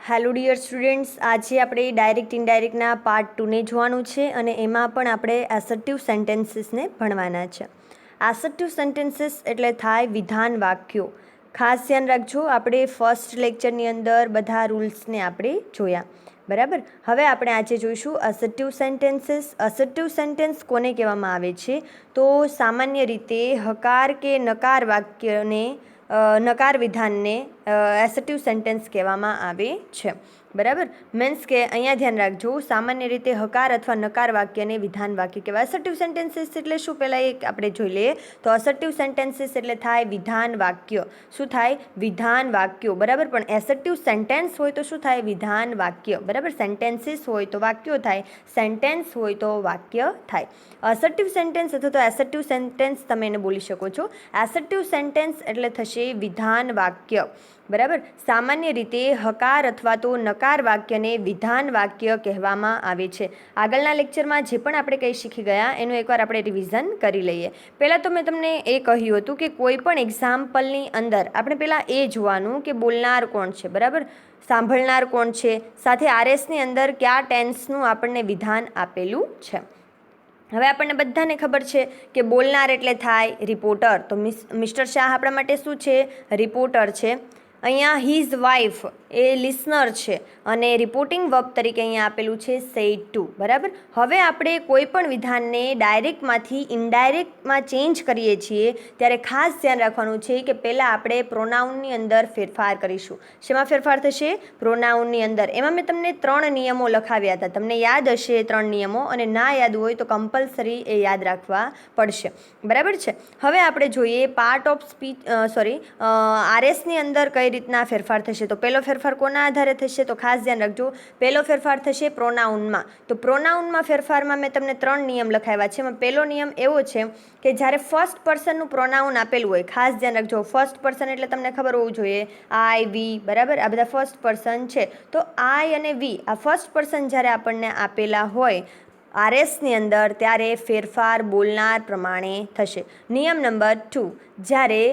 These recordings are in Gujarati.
હેલો ડિયર સ્ટુડન્ટ્સ, આજે આપણે ડાયરેક્ટ ઇનડાયરેક્ટના પાર્ટ 2ને જોવાનું છે અને એમાં પણ આપણે એસર્ટિવ સેન્ટેન્સીસને ભણવાના છે. એસર્ટિવ સેન્ટેન્સીસ એટલે થાય વિધાન વાક્યો. ખાસ ધ્યાન રાખજો, આપણે ફર્સ્ટ લેક્ચરની અંદર બધા રૂલ્સને આપણે જોયા, બરાબર. હવે આપણે આજે જોઈશું અસર્ટિવ સેન્ટેન્સીસ. અસર્ટિવ સેન્ટેન્સ કોને કહેવામાં આવે છે? તો સામાન્ય રીતે હકાર કે નકાર વાક્યને નકાર વિધાનને એસર્ટિવ સેન્ટેન્સ કહેવામાં આવે છે, બરાબર. મીન્સ કે અહીંયા ધ્યાન રાખજો, સામાન્ય રીતે હકાર અથવા નકાર વાક્યને વિધાન વાક્ય કહેવાય. અસર્ટિવ સેન્ટેન્સીસ એટલે શું, પહેલાં એક આપણે જોઈ લઈએ. તો અસર્ટિવ સેન્ટેન્સીસ એટલે થાય વિધાન વાક્ય. શું થાય? વિધાન વાક્યો, બરાબર. પણ એસર્ટિવ સેન્ટેન્સ હોય તો શું થાય? વિધાન વાક્ય, બરાબર. સેન્ટેન્સીસ હોય તો વાક્યો થાય, સેન્ટેન્સ હોય તો વાક્ય થાય. અસર્ટિવ સેન્ટેન્સ અથવા તો એસર્ટિવ સેન્ટેન્સ તમે એને બોલી શકો છો. એસર્ટિવ સેન્ટેન્સ એટલે થશે વિધાન વાક્ય, બરાબર. સામાન્ય રીતે હકાર અથવા તો નકાર વાક્યને વિધાન વાક્ય કહેવામાં આવે છે. આગળના લેક્ચરમાં જે પણ આપણે કંઈ શીખી ગયા એનું એકવાર આપણે રિવિઝન કરી લઈએ. પહેલાં તો મેં તમને એ કહ્યું હતું કે કોઈ પણ એક્ઝામ્પલની અંદર આપણે પહેલાં એ જોવાનું કે બોલનાર કોણ છે, બરાબર. સાંભળનાર કોણ છે, સાથે આરએસની અંદર કયા ટેન્સનું આપણને વિધાન આપેલું છે. હવે આપણને બધાને ખબર છે કે બોલનાર એટલે થાય રિપોર્ટર. તો મિસ્ટર શાહ આપણા માટે શું છે? રિપોર્ટર છે. અહીંયા હીઝ વાઇફ એ લિસનર છે અને રિપોર્ટિંગ વર્બ તરીકે અહીંયા આપેલું છે સેડ ટુ, બરાબર. હવે આપણે કોઈ પણ વિધાનને ડાયરેક્ટમાંથી ઇનડાયરેક્ટમાં ચેન્જ કરીએ છીએ ત્યારે ખાસ ધ્યાન રાખવાનું છે કે પહેલાં આપણે પ્રોનાઉનની અંદર ફેરફાર કરીશું. શેમાં ફેરફાર થશે? પ્રોનાઉનની અંદર. એમાં મેં તમને 3 નિયમો લખાવ્યા હતા, તમને યાદ હશે 3 નિયમો, અને ના યાદ હોય તો કમ્પલસરી એ યાદ રાખવા પડશે, બરાબર છે. હવે આપણે જોઈએ પાર્ટ ઓફ સ્પીચ આરએસની અંદર કઈ રીતના ફેરફાર થશે. તો પહેલો ફેરફાર કોના આધારે થશે? તો ખાસ ધ્યાન રાખજો, પહેલો ફેરફાર થશે પ્રોનાઉનમાં. તો પ્રોનાઉનમાં ફેરફારમાં મેં તમને 3 નિયમ લખાવ્યા છે. એમાં પહેલો નિયમ એવો છે કે જ્યારે ફર્સ્ટ પર્સનનું પ્રોનાઉન આપેલું હોય, ખાસ ધ્યાન રાખજો, ફર્સ્ટ પર્સન એટલે તમને ખબર હોવું જોઈએ આઈ, વી, બરાબર. આ બધા ફર્સ્ટ પર્સન છે. તો આઈ અને વી આ ફર્સ્ટ પર્સન જ્યારે આપણને આપેલા હોય આરએસની અંદર ત્યારે ફેરફાર બોલનાર પ્રમાણે થશે. નિયમ નંબર 2, જ્યારે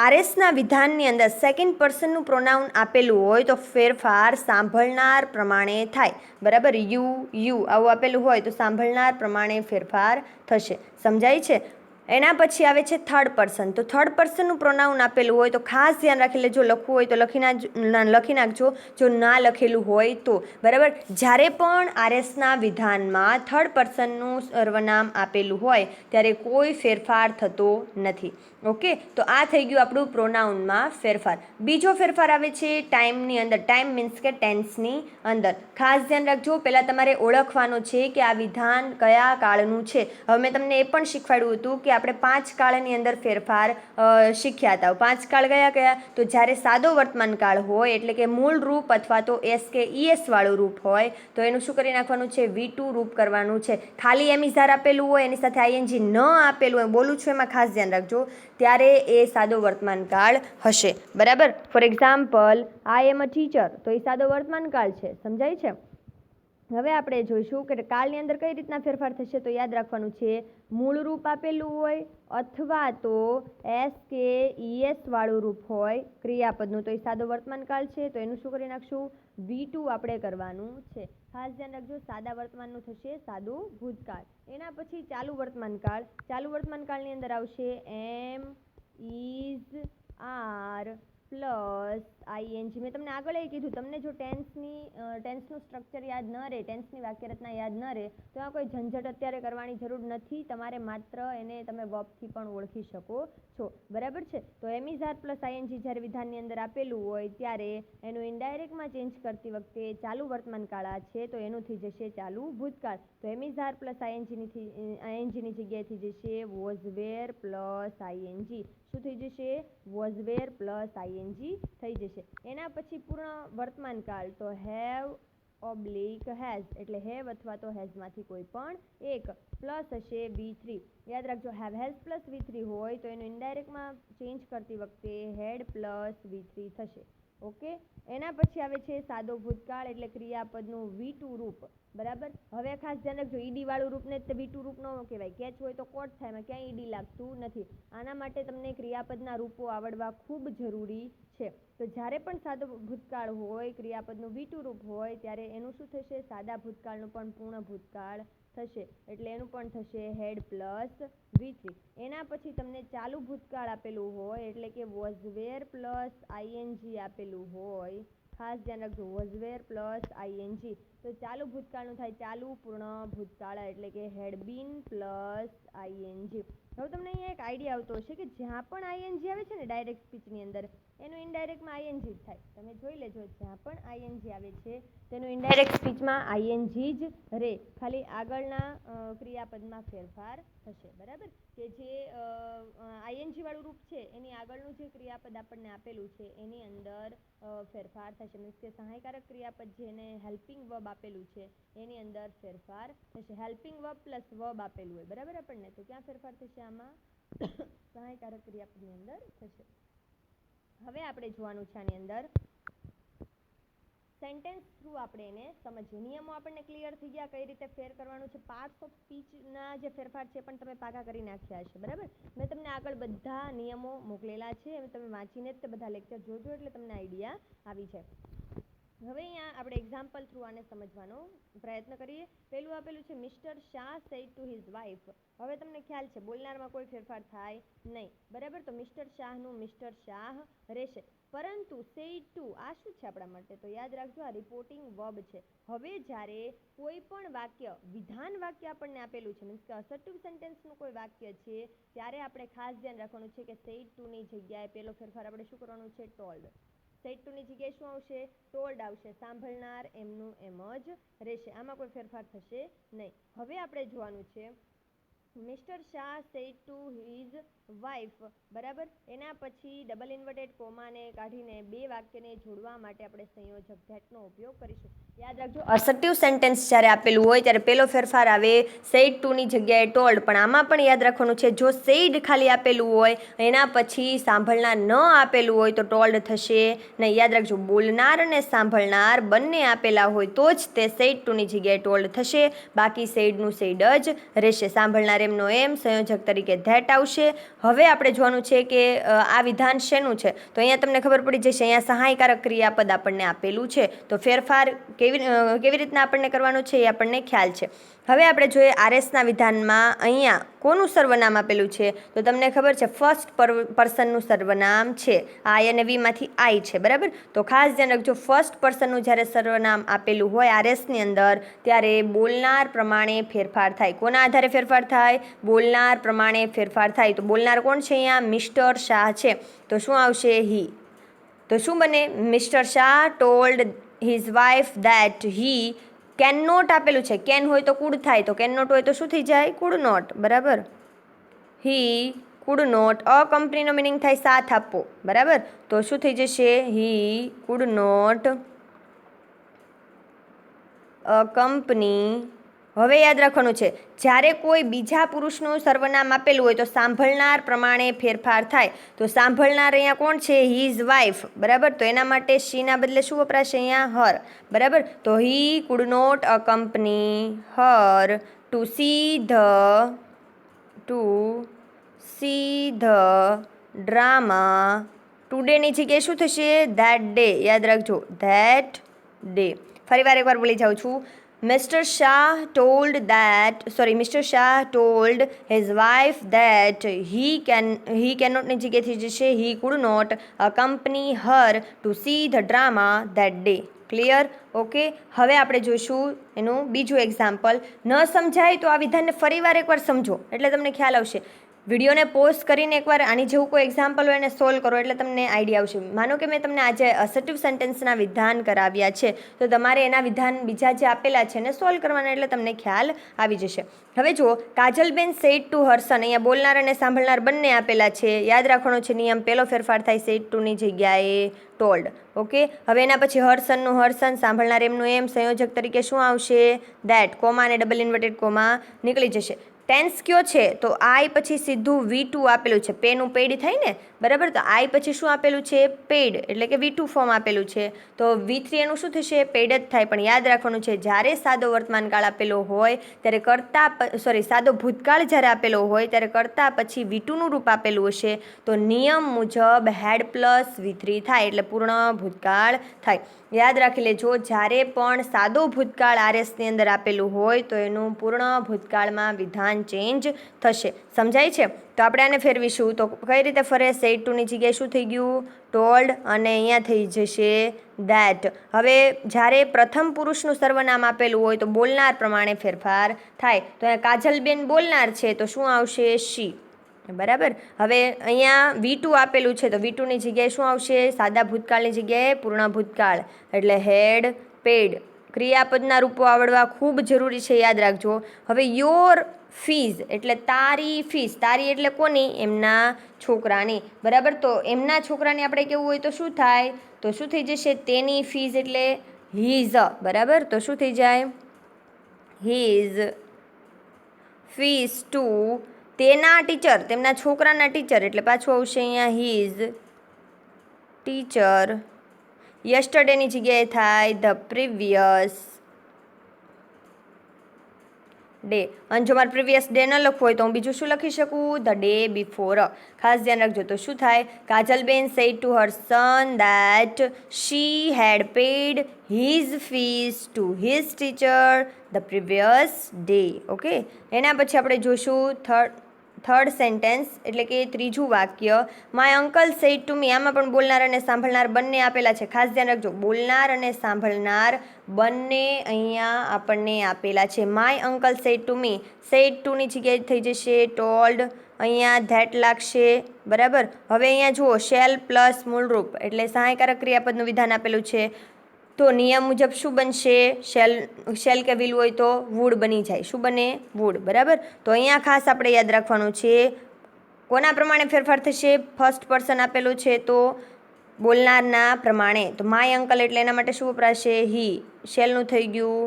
આરએસના વિધાનની અંદર સેકન્ડ પર્સનનું પ્રોનાઉન આપેલું હોય તો ફેરફાર સાંભળનાર પ્રમાણે થાય, બરાબર. યુ આવું આપેલું હોય તો સાંભળનાર પ્રમાણે ફેરફાર થશે. સમજાય છે? એના પછી આવે છે થર્ડ પર્સન. તો થર્ડ પર્સનનું પ્રોનાઉન આપેલું હોય તો ખાસ ધ્યાન રાખી લેજો, લખવું હોય તો લખી નાખજો, જો ના લખેલું હોય તો, બરાબર. જ્યારે પણ આરએસના વિધાનમાં થર્ડ પર્સનનું સર્વનામ આપેલું હોય ત્યારે કોઈ ફેરફાર થતો નથી. ઓકે, તો આ થઈ ગયું આપણું પ્રોનાઉનમાં ફેરફાર. બીજો ફેરફાર આવે છે ટાઈમની અંદર. ટાઈમ મીન્સ કે ટેન્સની અંદર. ખાસ ધ્યાન રાખજો, પહેલાં તમારે ઓળખવાનું છે કે આ વિધાન કયા કાળનું છે. હવે મેં તમને એ પણ શીખવાડ્યું હતું કે આપણે 5 કાળની અંદર ફેરફાર શીખ્યા હતા. 5 કાળ કયા? તો જ્યારે સાદો વર્તમાન કાળ હોય એટલે કે મૂળ રૂપ અથવા તો એસ કે ઈએસ વાળું રૂપ હોય તો એનું શું કરી નાખવાનું છે? V2 રૂપ કરવાનું છે. ખાલી એમિઝાર આપેલું હોય એની સાથે આઈએનજી ન આપેલું હોય, બોલું છું એમાં ખાસ ધ્યાન રાખજો, ત્યારે એ સાદો વર્તમાન કાળ હશે, બરાબર. For example I am a teacher, તો એ સાદો વર્તમાન કાળ છે. સમજાય છે? હવે આપણે જોઈશું કે કાળની અંદર કઈ રીતના ફેરફાર થશે. તો યાદ રાખવાનું છે, મૂળ રૂપ આપેલું હોય અથવા તો એસ કે ઈએસ વાળું રૂપ હોય ક્રિયાપદનું તો એ સાદો વર્તમાન કાળ છે. તો એનું શું કરી નાખશું? V2 આપણે કરવાનું છે. ખાસ ધ્યાન રાખજો, સાદા વર્તમાનનું થશે સાદું ભૂતકાળ. એના પછી ચાલુ વર્તમાન કાળ. ચાલુ વર્તમાન કાળની અંદર આવશે એમ, ઇઝ, આર પ્લસ આઈએનજી. મેં તમને આગળ એ કીધું, તમને જો ટેન્સનું સ્ટ્રક્ચર યાદ ન રહે, ટેન્સની વાક્યરચના યાદ ન રહે તો આ કોઈ ઝંઝટ અત્યારે કરવાની જરૂર નથી. તમારે માત્ર એને તમે વર્બથી પણ ઓળખી શકો છો, બરાબર છે. તો એમિઝાર પ્લસ આઈએનજી જ્યારે વિધાનની અંદર આપેલું હોય ત્યારે એનું ઇનડાયરેક્ટમાં ચેન્જ કરતી વખતે ચાલુ વર્તમાન કાળ છે તો એનું થઈ જશે ચાલુ ભૂતકાળ. તો એમિઝાર પ્લસ આઈએનજીની જગ્યાએ થઈ જશે વોઝ વેર પ્લસ આઈએનજી. શું થઈ જશે? વોઝ વેર પ્લસ આઈએનજી થઈ જશે. એના પછી પૂર્ણ વર્તમાન કાળ તો હેવ ઓબ્લિક હેઝ, એટલે હેવ અથવા તો હેઝમાંથી કોઈ પણ એક પ્લસ હશે V3. યાદ રાખજો, હેવ હેઝ પ્લસ V3 હોય તો એનું ઇનડાયરેક્ટમાં ચેન્જ કરતી વખતે હેડ પ્લસ V3 થશે. ઓકે, એના પછી આવે છે સાદો ભૂતકાળ એટલે ક્રિયાપદનું V2 રૂપ, બરાબર. હવે ખાસ ધ્યાન રાખજો, ઈડી વાળું રૂપને V2 રૂપ ન કહેવાય. કેચ હોય તો કોટ થાય, એમાં ક્યાંય ઈડી લાગતું નથી. આના માટે તમને ક્રિયાપદના રૂપો આવડવા ખૂબ જરૂરી છે. તો જ્યારે પણ સાદો ભૂતકાળ હોય, ક્રિયાપદનું V2 રૂપ હોય, ત્યારે એનું શું થશે? સાદા ભૂતકાળનું પણ પૂર્ણ ભૂતકાળ થશે. એટલે એનું પણ થશે હેડ પ્લસ V3. એના પછી તમને ચાલુ ભૂતકાળ આપેલું હોય, એટલે કે વોઝ વેર પ્લસ ING આપેલું હોય, ખાસ ધ્યાન રાખજો, વોઝ વેર પ્લસ ING. તો ચાલુ ભૂતકાળનું થાય ચાલુ પૂર્ણ ભૂતકાળ, એટલે કે હેડ બીન પ્લસ ING. હવે તમને અહીંયા એક આઈડિયા આવતો હશે કે જ્યાં પણ ING આવે છે ને ડાયરેક્ટ સ્પીચની અંદર, એનું ઇનડાયરેક્ટમાં ING જ થાય. તમે જોઈ લેજો, જ્યાં પણ ING આવે છે તેનું ઇનડાયરેક્ટ સ્પીચમાં ING જ રહે, ખાલી આગળના ક્રિયાપદમાં ફેરફાર થશે. બરાબર? કે જે ING વાળું રૂપ છે એની આગળનું જે ક્રિયાપદ આપણને આપેલું છે એની અંદર ફેરફાર થશે. મીન્સ કે સહાયકારક ક્રિયાપદ જેને હેલ્પિંગ વર્બ આપેલું છે એની અંદર ફેરફાર થશે. હેલ્પિંગ વર્બ પ્લસ વર્બ આપેલું હોય, બરાબર આપણને, તો ક્યાં ફેરફાર થશે? આમાં સહાયકારક ક્રિયાપદની અંદર થશે. હવે આપણે જોવાનું છે આની અંદર સેન્ટેન્સ થ્રુ આપણે એને સમજીએ. નિયમો આપણને ક્લિયર થઈ ગયા, કઈ રીતે ફેર કરવાનું છે. પાર્ટ્સ ઓફ સ્પીચના જે ફેરફાર છે પણ તમે પાકા કરી નાખ્યા હશે. બરાબર? મેં તમને આગળ બધા નિયમો મોકલેલા છે, તમે વાંચીને જ તે બધા લેક્ચર જોજો એટલે તમને આઈડિયા આવી જાય. હવે અહીંયા આપણે એક્ઝામ્પલ થ્રુ આને સમજવાનો પ્રયત્ન કરીએ. પહેલું આપેલું છે, mister Shah said to his wife. હવે તમને ખ્યાલ છે બોલનારમાં કોઈ ફેરફાર થાય નહીં. બરાબર? તો મિસ્ટર શાહનું મિસ્ટર શાહ રહેશે. પરંતુ સેડ ટુ આ શું છે આપણા માટે? તો યાદ રાખજો, આ રિપોર્ટિંગ વર્બ છે. હવે જ્યારે કોઈ પણ વાક્ય, વિધાન વાક્ય આપણને આપેલું છે, મીન્સ કે અસર્ટિવ સેન્ટેન્સનું કોઈ વાક્ય છે, ત્યારે આપણે ખાસ ધ્યાન રાખવાનું છે કે સેડ ટુની જગ્યાએ પહેલો ફેરફાર આપણે શું કરવાનું છે? ટોલ્ડ. સેડ ટુની જગ્યાએ શું આવશે? ટોલ્ડ આવશે. સાંભળનાર એમનું એમ જ રહેશે, આમાં કોઈ ફેરફાર થશે નહીં. હવે આપણે જોવાનું છે mister Shah said to his wife. બરાબર? એના પછી ડબલ ઇન્વર્ટેડ કોમાને કાઢીને બે વાક્યને જોડવા માટે આપણે સંયોજક ધેટનો ઉપયોગ કરીશું. યાદ રાખજો, અસર્ટિવ સેન્ટેન્સ જ્યારે આપેલું હોય ત્યારે પહેલો ફેરફાર આવે સેડ ટુની જગ્યાએ ટોલ્ડ. પણ આમાં પણ યાદ રાખવાનું છે, જો સેડ ખાલી આપેલું હોય, એના પછી સાંભળનાર ન આપેલું હોય તો ટોલ્ડ થશે નહીં. યાદ રાખજો, બોલનાર અને સાંભળનાર બંને આપેલા હોય તો જ તે સેડ ટુની જગ્યાએ ટોલ્ડ થશે, બાકી સેડનું સેડ જ રહેશે. સાંભળનાર એમનો એમ, સંયોજક તરીકે ધેટ આવશે. હવે આપણે જોવાનું છે કે આ વિધાન શેનું છે? તો અહીંયા તમને ખબર પડી જશે, અહીંયા સહાયકારક ક્રિયાપદ આપણને આપેલું છે, તો ફેરફાર કેવી રીતના આપણને કરવાનો છે એ આપણને ખ્યાલ છે. હવે આપણે જોઈએ આરએસના વિધાનમાં અહીંયા કોનું સર્વનામ આપેલું છે? તો તમને ખબર છે ફર્સ્ટ પર્સનનું સર્વનામ છે, આઈ અને વીમાંથી આઈ છે. બરાબર? તો ખાસ ધ્યાન રાખજો, ફર્સ્ટ પર્સનનું જ્યારે સર્વનામ આપેલું હોય આરએસની અંદર, ત્યારે બોલનાર પ્રમાણે ફેરફાર થાય. કોના આધારે ફેરફાર થાય? બોલનાર પ્રમાણે ફેરફાર થાય. તો બોલનાર કોણ છે? અહીંયા મિસ્ટર શાહ છે, તો શું આવશે? હી. તો શું બને? Mister Shah told his wife that he can not આપેલું છે, કેન હોય તો કુડ થાય, તો કેન નોટ હોય તો શું થઈ જાય? Could not. બરાબર? He could not. અ કંપનીનો મિનિંગ થાય સાથ આપવો. બરાબર? તો શું થઈ જશે? He could not a company. હવે યાદ રાખવાનું છે, જ્યારે કોઈ બીજા પુરુષનું સર્વનામ આપેલું હોય તો સાંભળનાર પ્રમાણે ફેરફાર થાય. તો સાંભળનાર અહીંયા કોણ છે? His wife. બરાબર? તો એના માટે શીના બદલે શું વપરાશે? અહીંયા હર. બરાબર? તો he could not accompany her to see the drama ટુડેની જગ્યાએ શું થશે? That day. યાદ રાખજો, ધેટ ડે. ફરી એકવાર બોલી જાઉં છું. Mister Shah told his wife that he કેનોટની જગ્યાએથી જશે he could not accompany her to see the drama that day. Clear? Okay. હવે આપણે જોઈશું એનું બીજું એક્ઝામ્પલ. ન સમજાય તો આ વિધાનને ફરીવાર એકવાર સમજો એટલે તમને ખ્યાલ આવશે. વિડીયોને પોઝ કરીને એકવાર આની જેવું કોઈ એક્ઝામ્પલ હોય એને સોલ્વ કરો એટલે તમને આઈડિયા આવશે. માનો કે મેં તમને આજે અસર્ટિવ સેન્ટેન્સના વિધાન કરાવ્યા છે, તો તમારે એના વિધાન બીજા જે આપેલા છે એને સોલ્વ કરવાના, એટલે તમને ખ્યાલ આવી જશે. હવે જુઓ, કાજલબેન સેડ ટુ હર્સન. અહીંયા બોલનાર અને સાંભળનાર બંને આપેલા છે. યાદ રાખવાનો છે નિયમ, પહેલો ફેરફાર થાય સેડ ટુની જગ્યાએ ટોલ્ડ. ઓકે. હવે એના પછી હર્સનનું હર્સન, સાંભળનાર એમનું એમ, સંયોજક તરીકે શું આવશે? ધેટ. કોમા અને ડબલ ઇન્વર્ટેડ કોમા નીકળી જશે. ટેન્સ કયો છે તો આઈ પછી સીધું V2 આપેલું છે, પેનું પેડ થાય ને, બરાબર. તો આઈ પછી શું આપેલું છે, પેડ, એટલે કે V2 ફોર્મ આપેલું છે. તો V3 એનું શું થશે, પેડ જ થાય. પણ યાદ રાખવાનું છે, જ્યારે સાદો વર્તમાનકાળ આપેલો હોય ત્યારે સાદો ભૂતકાળ જ્યારે આપેલો હોય ત્યારે કરતા પછી V2નું રૂપ આપેલું હશે તો નિયમ મુજબ હેડ પ્લસ V3 થાય, એટલે પૂર્ણ ભૂતકાળ થાય. યાદ રાખી લેજો, જ્યારે પણ સાદો ભૂતકાળ આરએસની અંદર આપેલું હોય તો એનું પૂર્ણ ભૂતકાળમાં વિધાન ચેન્જ થશે. સમજાય છે? તો આપણે આને ફેરવીશું તો કઈ રીતે ફરે, સેડ ટુની જગ્યાએ શું થઈ ગયું, ટોલ્ડ, અને અહીંયા થઈ જશે ધેટ. હવે જ્યારે પ્રથમ પુરુષનું સર્વનામ આપેલું હોય તો બોલનાર પ્રમાણે ફેરફાર થાય. તો અહીંયા કાજલબેન બોલનાર છે તો શું આવશે, શી, બરાબર. હવે અહીંયા V2 આપેલું છે તો V2ની જગ્યાએ શું આવશે, સાદા ભૂતકાળની જગ્યાએ પૂર્ણ ભૂતકાળ, એટલે હેડ પેડ. ક્રિયાપદના રૂપો આવડવા ખૂબ જરૂરી છે, યાદ રાખજો. હવે યોર ફીઝ એટલે તારી ફીસ, તારી એટલે કોની, એમના છોકરાની, બરાબર. તો એમના છોકરાની આપણે કેવું હોય તો શું થાય, તો શું થઈ જશે, તેની ફીઝ એટલે હીઝ, બરાબર. તો શું થઈ જાય, હીઝ ફીસ ટુ તેના ટીચર, તેમના છોકરાના ટીચર, એટલે પાછું આવશે અહીંયા હીઝ ટીચર. યસ્ટરડેની જગ્યાએ થાય ધ પ્રીવિયસ ડે. અને જો મારે પ્રીવિયસ ડે ન લખવું હોય તો હું બીજું શું લખી શકું, ધ ડે બિફોર. ખાસ ધ્યાન રાખજો. તો શું થાય, કાજલબેન said to her son that she had paid his fees to his teacher the previous day. Okay, એના પછી આપણે જોઈશું થર્ડ સેન્ટેન્સ, એટલે કે ત્રીજું વાક્ય. માય અંકલ સેડ ટુ મી. આમાં પણ બોલનાર અને સાંભળનાર બંને આપેલા છે. ખાસ ધ્યાન રાખજો, બોલનાર અને સાંભળનાર બંને અહીંયા આપણને આપેલા છે. My uncle said to me, said ટુની જગ્યાએ થઈ જશે ટોલ્ડ, અહીંયા ધેટ લાગશે, બરાબર. હવે અહીંયા જુઓ, શેલ પ્લસ મૂળરૂપ એટલે સહાયકારક ક્રિયાપદનું વિધાન આપેલું છે. તો નિયમ મુજબ શું બનશે, શેલ કે વિલ હોય તો વુડ બની જાય. શું બને, વુડ, બરાબર. તો અહીંયા ખાસ આપણે યાદ રાખવાનું છે, કોના પ્રમાણે ફેરફાર થશે, ફર્સ્ટ પર્સન આપેલું છે તો બોલનારના પ્રમાણે. તો માય અંકલ એટલે એના માટે શું વપરાશે, હી, શેલનું થઈ ગયું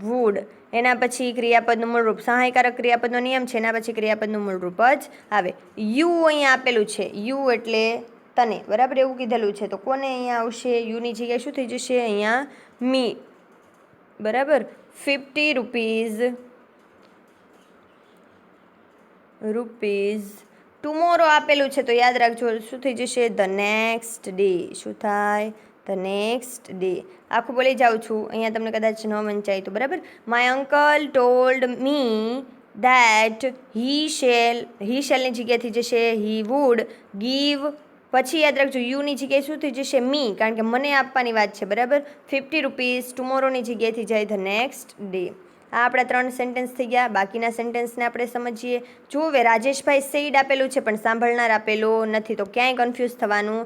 વુડ. એના પછી ક્રિયાપદનું મૂળરૂપ, સહાયકારક ક્રિયાપદનો નિયમ છે, એના પછી ક્રિયાપદનું મૂળરૂપ જ આવે. યુ અહીંયા આપેલું છે, યુ એટલે તને, બરાબર, એવું કીધેલું છે. તો કોને અહીંયા આવશે, યુની જગ્યાએ શું થઈ જશે, અહીંયા મી, બરાબર. 50 રૂપીઝ ટુમોરો આપેલું છે તો યાદ રાખજો શું થઈ જશે, ધ નેક્સ્ટ ડે. શું થાય, ધ નેક્સ્ટ ડે. આખું બોલી જાઉં છું, અહીંયા તમને કદાચ ન વંચાય તો, બરાબર. My uncle told me that he શેલની જગ્યાએ થઈ જશે હી વુડ ગીવ. પછી યાદ રાખજો, યુની જગ્યાએ શું થઈ જશે, મી, કારણ કે મને આપવાની વાત છે, બરાબર. 50 રૂપીઝ ટુમોરોની જગ્યાએથી જાય ધ નેક્સ્ટ ડે. આ આપણા 3 સેન્ટેન્સ થઈ ગયા. બાકીના સેન્ટેન્સને આપણે સમજીએ. જો હવે રાજેશભાઈ સેડ આપેલું છે પણ સાંભળનાર આપેલો નથી, તો ક્યાંય કન્ફ્યુઝ થવાનું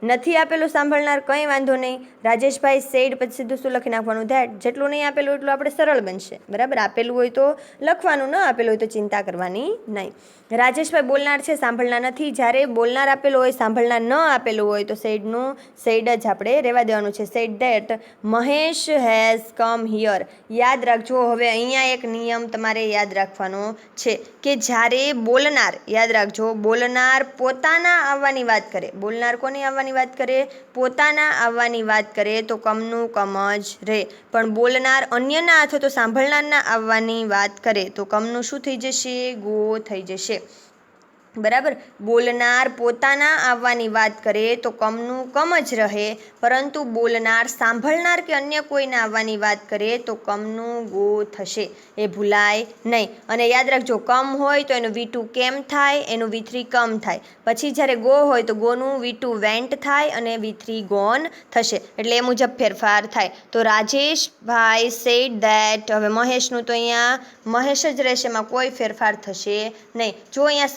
નથી આપેલું સાંભળનાર, કંઈ વાંધો નહીં. રાજેશભાઈ સેડ પછી સીધું શું લખી નાખવાનું, ધેટ. જેટલું નહીં આપેલું એટલું આપણે સરળ બનશે, બરાબર. આપેલું હોય તો લખવાનું, ન આપેલું હોય તો ચિંતા કરવાની નહીં. રાજેશભાઈ બોલનાર છે, સાંભળનાર નથી. જ્યારે બોલનાર આપેલું હોય, સાંભળનાર ન આપેલું હોય તો સેડ જ આપણે રહેવા દેવાનું છે. Said that Mahesh has come here. યાદ રાખજો, હવે અહીંયા એક નિયમ તમારે યાદ રાખવાનો છે કે જ્યારે બોલનાર, યાદ રાખજો, બોલનાર પોતાના આવવાની વાત કરે, બોલનાર કોની આવવાની વાત કરે, પોતાના આવવાની વાત કરે તો કમનું કમ જ રહે. પણ બોલનાર અન્યના અથવા તો સાંભળનારના આવવાની વાત કરે તો કમનું શું થઈ જશે, ગો થઈ જશે, બરાબર. બોલનાર પોતાના આવવાની વાત કરે તો કમનું કમ જ રહે, પરંતુ બોલનાર સાંભળનાર કે અન્ય કોઈના આવવાની વાત કરે તો કમનું ગો થશે, એ ભૂલાય નહીં. અને યાદ રાખજો, કમ હોય તો એનું V2 કેમ થાય, એનું V3 કમ થાય. પછી જ્યારે ગો હોય તો ગોનું V2 વેન્ટ થાય અને V3 ગોન થશે, એટલે એ મુજબ ફેરફાર થાય. તો રાજેશભાઈ સેડ ધેટ, હવે મહેશનું તો અહીંયા મહેશ જ રહેશે, એમાં કોઈ ફેરફાર થશે નહીં. જો અહીંયા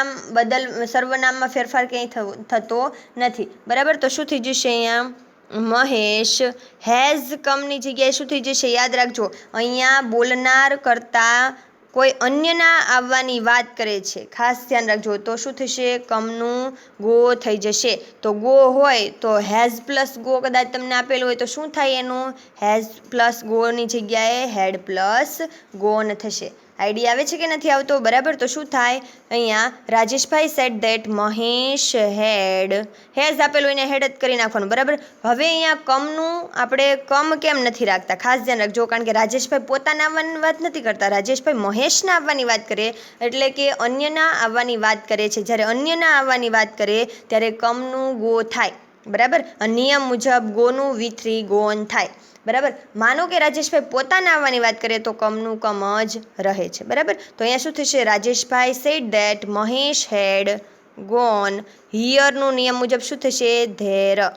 સર્વનામમાં ફેરફાર ક્યાંય થતો નથી, બરાબર. તો શું થઈ જશે, અહીંયા મહેશ હેઝ કમની જગ્યાએ શું થઈ જશે, યાદ રાખજો, અહીંયા બોલનાર કરતાં કોઈ અન્યના આવવાની વાત કરે છે, ખાસ ધ્યાન રાખજો. તો શું થશે, કમનું ગો થઈ જશે. તો ગો હોય તો હેઝ પ્લસ ગો કદાચ તમને આપેલું હોય તો શું થાય, એનું હેઝ પ્લસ ગોની જગ્યાએ હેડ પ્લસ ગોન થશે. આઈડી આવે છે કે નથી આવતો? બરાબર. તો શું થાય અહીંયા Rajeshbhai said that Mahesh has આપેલું એને હેડ જ કરી નાખવાનું. બરાબર. હવે અહીંયા કમનું આપણે કમ કેમ નથી રાખતા ખાસ ધ્યાન રાખજો, કારણ કે રાજેશભાઈ પોતાના આવવાની વાત નથી કરતા, રાજેશભાઈ મહેશના આવવાની વાત કરે, એટલે કે અન્યના આવવાની વાત કરે છે. જ્યારે અન્યના આવવાની વાત કરે ત્યારે કમનું ગો થાય. બરાબર. નિયમ મુજબ ગોનું V3 ગોન થાય. બરાબર. માનો કે રાજેશભાઈ પોતાના આવવાની વાત કરીએ તો કમનું કમ જ રહે છે. બરાબર. તો અહીંયા શું થશે? રાજેશભાઈ said that Mahesh had gone હિયરનું નિયમ મુજબ શું થશે? ધેર.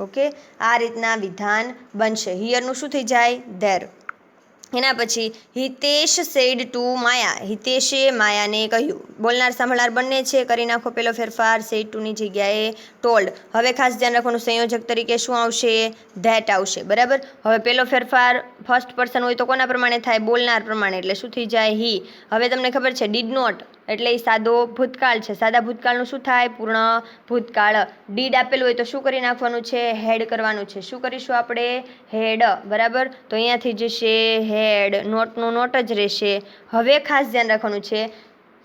ઓકે, આ રીતના વિધાન બનશે. હિયરનું શું થઈ જાય? ધેર. એના પછી હિતેશ સેડ ટુ માયા, હિતેશે માયાને કહ્યું. બોલનાર સાંભળનાર બંને છે, કરી નાખો પેલો ફેરફાર, સેડ ટુની જગ્યાએ ટોલ્ડ. હવે ખાસ ધ્યાન રાખવાનું, સંયોજક તરીકે શું આવશે? ધેટ આવશે. બરાબર. હવે પેલો ફેરફાર ફર્સ્ટ પર્સન હોય તો કોના પ્રમાણે થાય? બોલનાર પ્રમાણે, એટલે શું થઈ જાય? હી. હવે તમને ખબર છે ડીડ નોટ એટલે એ સાદો ભૂતકાળ છે. સાદા ભૂતકાળનું શું થાય? પૂર્ણ ભૂતકાળ. ડીડ આપેલું હોય તો શું કરી નાખવાનું છે? હેડ કરવાનું છે. શું કરીશું આપણે? હેડ. બરાબર. તો અહીંયાથી જશે હેડ, નોટનું નોટ જ રહેશે. હવે ખાસ ધ્યાન રાખવાનું છે,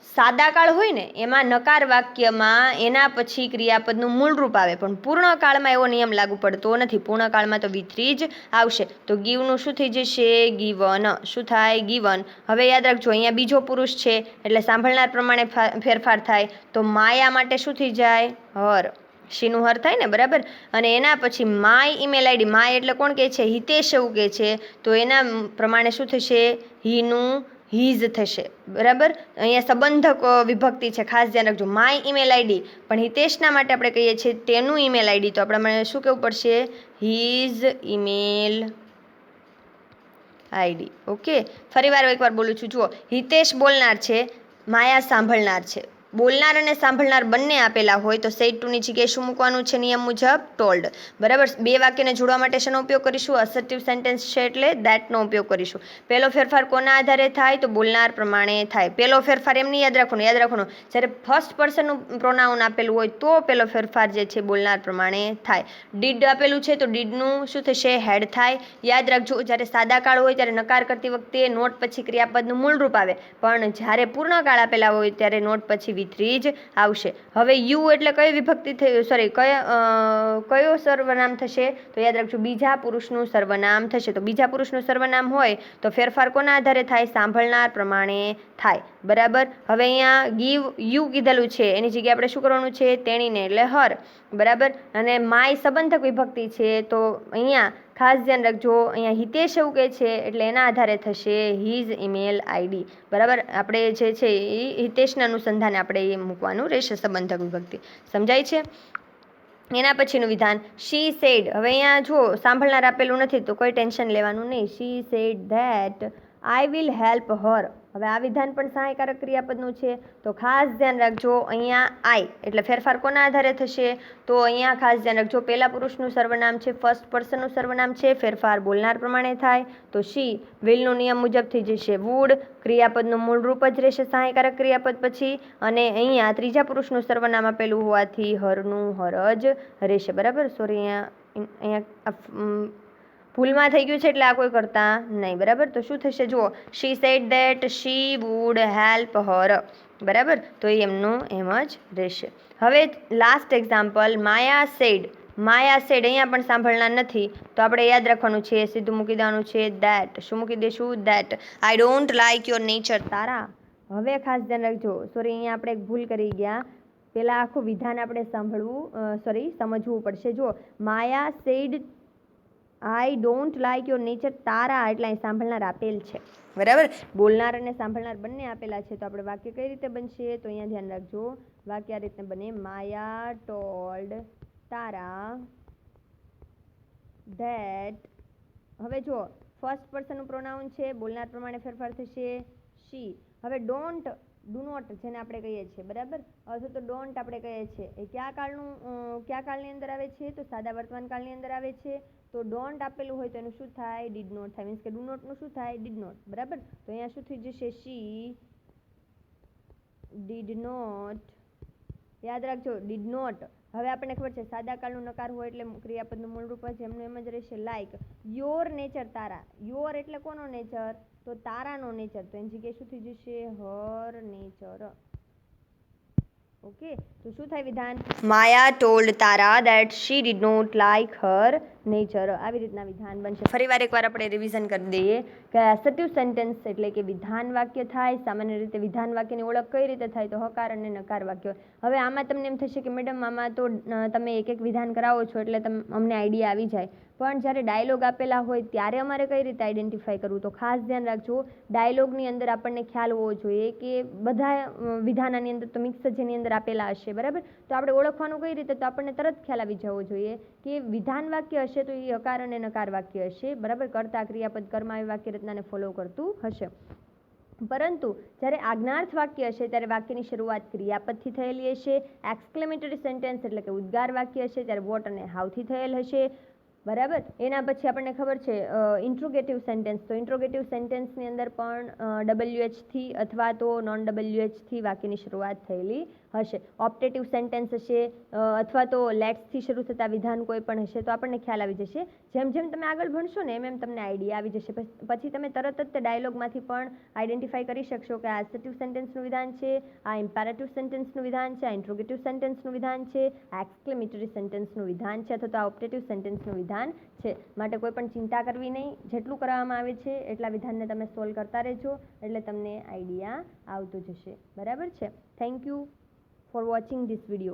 સાદા કાળ હોય ને એમાં નકાર વાક્યમાં એના પછી ક્રિયાપદનું મૂળ રૂપ આવે, પણ પૂર્ણકાળમાં એવો નિયમ લાગુ પડતો નથી. પૂર્ણકાળમાં તો V3 જ આવશે. તો ગીવનું શું થઈ જશે? ગીવન. શું થાય? ગીવન. હવે યાદ રાખજો અહીંયા બીજો પુરુષ છે એટલે સાંભળનાર પ્રમાણે ફેરફાર થાય. તો માયા માટે શું થઈ જાય? હર. શીનું હર થાય ને. બરાબર. અને એના પછી માય ઈમેલ આઈડી, માય એટલે કોણ કહે છે? હિતેશ એવું કહે છે, તો એના પ્રમાણે શું થશે? હીનું હીઝ થશે. બરાબર. અહીંયા સંબંધક વિભક્તિ છે, ખાસ ધ્યાન રાખજો. માય ઈમેલ આઈડી, પણ હિતેશના માટે આપણે કહીએ છીએ તેનું ઈમેલ આઈડી, તો આપણે શું કહેવું પડશે? His email ID. ઓકે, ફરીવાર એકવાર બોલું છું. જુઓ, હિતેશ બોલનાર છે, માયા સાંભળનાર છે. બોલનાર અને સાંભળનાર બંને આપેલા હોય તો સેડ ટુની જગ્યાએ શું મૂકવાનું છે? નિયમ મુજબ ટોલ્ડ. બરાબર. બે વાક્યને જોડવા માટે શેનો ઉપયોગ કરીશું? અસર્ટિવ સેન્ટેન્સ છે એટલે ધેટનો ઉપયોગ કરીશું. પહેલો ફેરફાર કોના આધારે થાય? તો બોલનાર પ્રમાણે થાય. પહેલો ફેરફાર એમની યાદ રાખવાનું. જ્યારે ફર્સ્ટ પર્સનનું પ્રોનાઉન આપેલું હોય તો પહેલો ફેરફાર જે છે બોલનાર પ્રમાણે થાય. ડીડ આપેલું છે તો ડીડનું શું થશે? હેડ થાય. યાદ રાખજો, જ્યારે સાદા કાળ હોય ત્યારે નકાર કરતી વખતે નોટ પછી ક્રિયાપદનું મૂળ રૂપ આવે, પણ જ્યારે પૂર્ણકાળ આપેલા હોય ત્યારે નોટ પછી V3 જ આવશે. હવે યુ એટલે કઈ વિભક્તિ થઈ? કયો સર્વનામ થશે? તો યાદ રાખજો બીજા પુરુષનું સર્વનામ થશે. તો બીજા પુરુષનું સર્વનામ હોય તો ફેરફાર કોના આધારે થાય? સાંભળનાર પ્રમાણે થાય. બરાબર. હવે અહીંયા ગીવ યુ કીધેલું છે એની જગ્યાએ આપણે શું કરવાનું છે? તેણીને એટલે હર. બરાબર. અને માય સંબંધક વિભક્તિ છે તો અહીંયા ખાસ ધ્યાન રાખજો, અહીંયા હિતેશ એવું કહે છે એટલે એના આધારે થશે હીઝ ઈમેલ આઈડી. બરાબર. આપણે જે છે એ હિતેશના અનુસંધાને આપણે એ મૂકવાનું રહેશે સંબંધક વિભક્તિ. સમજાય છે? એના પછીનું વિધાન શી સેડ. હવે અહીંયા જો સાંભળનાર આપેલું નથી તો કોઈ ટેન્શન લેવાનું નહીં. She said that I will help her. હવે આ વિધાન પણ સહાયકારક ક્રિયાપદનું છે તો ખાસ ધ્યાન રાખજો, અહીંયા આઈ એટલે ફેરફાર કોના આધારે થશે? તો અહીંયા ખાસ ધ્યાન રાખજો પહેલા પુરુષનું સર્વનામ છે, ફર્સ્ટ પર્સનનું સર્વનામ છે, ફેરફાર બોલનાર પ્રમાણે થાય. તો શી વિલનો નિયમ મુજબ થઈ જશે વુડ. ક્રિયાપદનું મૂળ રૂપ જ રહેશે સહાયકારક ક્રિયાપદ પછી, અને અહીંયા ત્રીજા પુરુષનું સર્વનામ આપેલું હોવાથી હરનું હર જ રહેશે. બરાબર. સોરી, અહીંયા ભૂલમાં થઈ ગયું છે એટલે આ કોઈ કરતા નહીં. બરાબર. તો શું થશે? જુઓ, she said that she would help her. બરાબર. તો એમનું એમ જ રહેશે. હવે last example, Maya said. Maya said અહીંયા પણ સાંભળનાર નથી તો આપણે યાદ રાખવાનું છે, સીધું મૂકી દેવાનું છે ધેટ. શું મૂકી દઈશું? That. I don't like your nature તારા. હવે ખાસ ધ્યાન રાખજો, સોરી અહીંયા આપણે એક ભૂલ કરી ગયા. પહેલાં આખું વિધાન આપણે સમજવું પડશે. જો Maya said I don't like your nature તારા એટલે અહીં સાંભળનાર આપેલ છે. બરાબર. બોલનાર અને સાંભળનાર બંને આપેલા છે તો આપણે વાક્ય કઈ રીતે બનશે? તો અહીંયા ધ્યાન રાખજો, વાક્ય આ રીતે બને, માયા ટોલ્ડ તારા ધેટ. હવે જો ફર્સ્ટ પર્સનનું પ્રોનાઉન છે, બોલનાર પ્રમાણે ફેરફાર થશે શી. હવે ડોન્ટ, ડુ નોટ જેને આપણે કહીએ છીએ. બરાબર. અથવા તો ડોન્ટ આપણે કહીએ છીએ એ કયા કાળની અંદર આવે છે? તો સાદા વર્તમાન કાળની અંદર આવે છે. તો ડોન્ટ આપેલું હોય તો એનું શું થાય? ડીડ નોટ થાય. મીન્સ કે ડુ નોટનું શું થાય? Did not. બરાબર. તો અહીંયા શું થઈ જશે? She did not. યાદ રાખજો ડીડ નોટ હવે આપણને ખબર છે સાદા કાળનું નકાર હોય એટલે ક્રિયાપદનું મૂળ રૂપ જ એમનું એમ જ રહેશે. લાઈક યોર નેચર તારા. યોર એટલે કોનો નેચર? તો તારાનો નેચર. તો એની જગ્યાએ શું થઈ જશે? હર નેચર. ઓકે, તો શું થાય વિધાન? Maya told Tara that she did not like her nature. આવી રીતના વિધાન બનશે. ફરી એકવાર આપણે રિવિઝન કરી દઈએ કે એસર્ટિવ સેન્ટેન્સ એટલે કે વિધાન વાક્ય થાય. સામાન્ય રીતે વિધાન વાક્યની ઓળખ કઈ રીતે થાય? તો હકાર અને નકાર વાક્ય. હવે આમાં તમને એમ થશે કે મેડમ આમાં તો તમે એક એક વિધાન કરાવો છો એટલે અમને આઈડિયા આવી જાય, પણ જ્યારે ડાયલોગ આપેલા હોય ત્યારે અમારે કઈ રીતે આઈડેન્ટિફાઈ કરવું? તો ખાસ ધ્યાન રાખજો, ડાયલોગની અંદર આપણને ખ્યાલ હોવો જોઈએ કે બધા વિધાન આની અંદર તો મિક્સ જેની અંદર આપેલા હશે, બરાબર? તો આપણે ઓળખવાનું કઈ રીતે? તો આપણને તરત ખ્યાલ આવી જવો જોઈએ કે વિધાન વાક્ય હશે તો એ હકાર અને નકાર વાક્ય હશે, બરાબર? કર્તા, ક્રિયાપદ, કર્મ આવી વાક્ય રચનાને ફોલો કરતું હશે. પરંતુ જ્યારે આજ્ઞાર્થ વાક્ય હશે ત્યારે વાક્યની શરૂઆત ક્રિયાપદથી થયેલી હશે. એક્સક્લેમેટરી સેન્ટેન્સ એટલે કે ઉદ્ગાર વાક્ય હશે ત્યારે વોટ અને હાવથી થયેલ હશે, બરાબર? એના પછી આપણને ખબર છે ઇન્ટ્રોગેટિવ સેન્ટેન્સ. તો ઇન્ટ્રોગેટિવ સેન્ટેન્સની અંદર પણ WHથી અથવા તો નોન WHથી વાક્યની શરૂઆત થયેલી હશે. ઓપ્ટેટિવ સેન્ટેન્સ હશે અથવા તો લેટ્સથી શરૂ થતા વિધાન કોઈ પણ હશે તો આપણને ખ્યાલ આવી જશે. જેમ જેમ તમે આગળ ભણશો ને એમ તમને આઈડિયા આવી જશે. પછી તમે તરત જ તે ડાયલોગમાંથી પણ આઈડેન્ટિફાઈ કરી શકશો કે આ એસર્ટિવ સેન્ટેન્સનું વિધાન છે, આ ઇમ્પેરેટિવ સેન્ટેન્સનું વિધાન છે, આ ઇન્ટ્રોગેટિવ સેન્ટેન્સનું વિધાન છે, આ એક્સક્લેમેટરી સેન્ટેન્સનું વિધાન છે અથવા તો આ ઓપ્ટેટિવ સેન્ટેન્સનું વિધાન છે. માટે કોઈ પણ ચિંતા કરવી નહીં. જેટલું કરવામાં આવે છે એટલા વિધાનને તમે સોલ્વ કરતા રહેજો એટલે તમને આઈડિયા આવતો જશે, બરાબર છે? Thank you for watching this video.